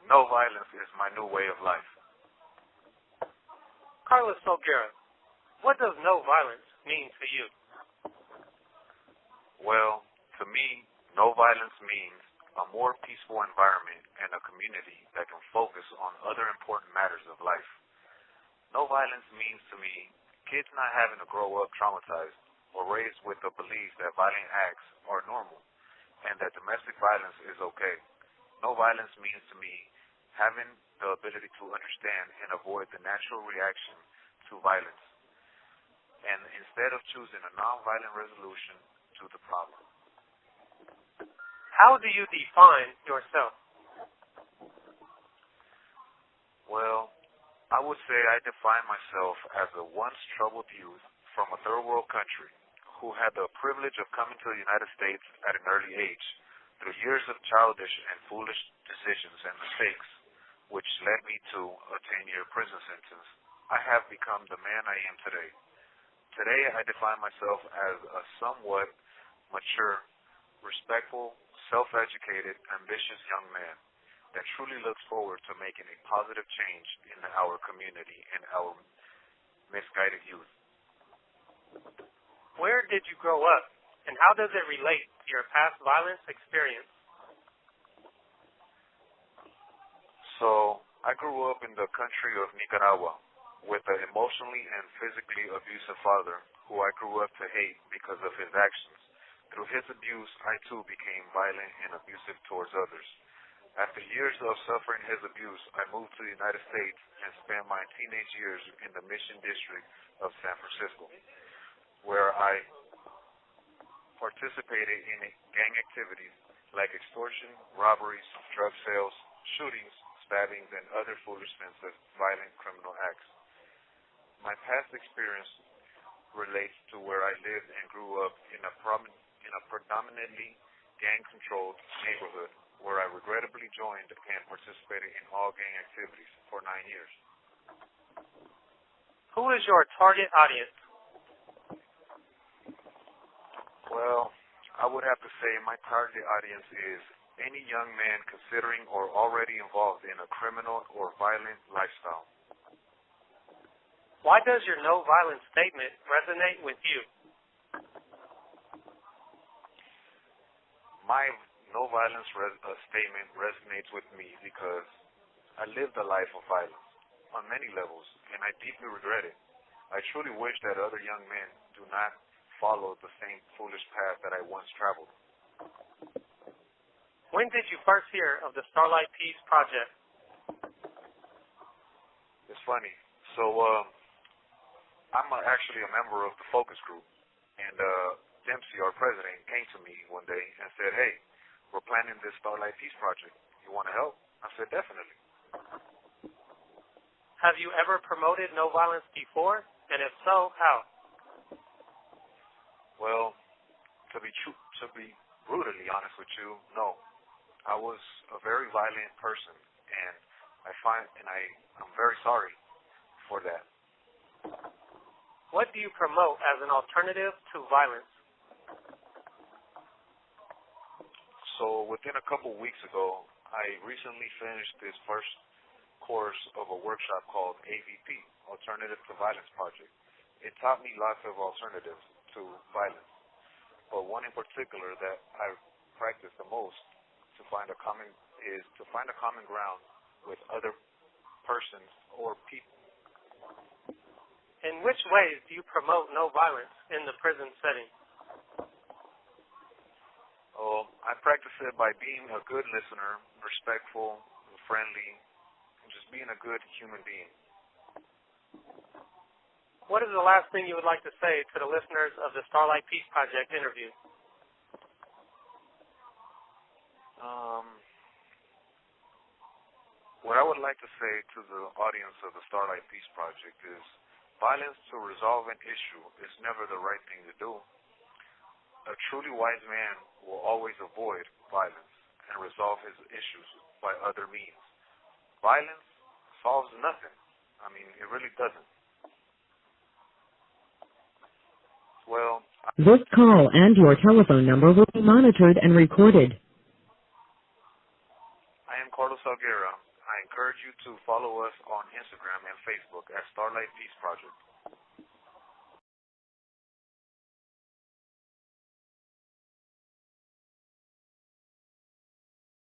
No violence is my new way of life. Carlos Salguera, what does no violence mean to you? Well, to me, no violence means a more peaceful environment and a community that can focus on other important matters of life. No violence means to me kids not having to grow up traumatized or raised with the belief that violent acts are normal and that domestic violence is okay. No violence means to me having the ability to understand and avoid the natural reaction to violence, and instead of choosing a nonviolent resolution to the problem. How do you define yourself? Well, I would say I define myself as a once troubled youth from a third world country who had the privilege of coming to the United States at an early age through years of childish and foolish decisions and mistakes, which led me to a 10-year prison sentence. I have become the man I am today. Today, I define myself as a somewhat mature, respectful, self-educated, ambitious young man that truly looks forward to making a positive change in our community and our misguided youth. Where did you grow up, and how does it relate to your past violence experience? So, I grew up in the country of Nicaragua with an emotionally and physically abusive father who I grew up to hate because of his actions. Through his abuse, I too became violent and abusive towards others. After years of suffering his abuse, I moved to the United States and spent my teenage years in the Mission District of San Francisco, where I participated in gang activities like extortion, robberies, drug sales, shootings, stabbings, and other foolish senseless violent criminal acts. My past experience relates to where I lived and grew up in a predominantly gang-controlled neighborhood where I regrettably joined and participated in all gang activities for 9 years. Who is your target audience? Well, I would have to say my target audience is any young man considering or already involved in a criminal or violent lifestyle. Why does your no violence statement resonate with you? My no violence statement resonates with me because I lived a life of violence on many levels, and I deeply regret it. I truly wish that other young men do not follow the same foolish path that I once traveled. When did you first hear of the Starlight Peace Project? It's funny. So, I'm actually a member of the focus group, and Dempsey, our president, came to me one day and said, "Hey, we're planning this Starlight Peace Project. You want to help?" I said, "Definitely." Have you ever promoted no violence before? And if so, how? Well, to be brutally honest with you, no. I was a very violent person, and I'm very sorry for that. What do you promote as an alternative to violence? So within a couple weeks ago, I recently finished this first course of a workshop called AVP, Alternative to Violence Project. It taught me lots of alternatives to violence, but one in particular that I practice the most to find a common ground with other persons or people. In which ways do you promote no violence in the prison setting? I practice it by being a good listener, respectful, friendly, and just being a good human being. What is the last thing you would like to say to the listeners of the Starlight Peace Project interview? What I would like to say to the audience of the Starlight Peace Project is violence to resolve an issue is never the right thing to do. A truly wise man will always avoid violence and resolve his issues by other means. Violence solves nothing. I mean, it really doesn't. Well, this call and your telephone number will be monitored and recorded. I am Carlos Salguera. encourage you to follow us on Instagram and Facebook at Starlight Peace Project.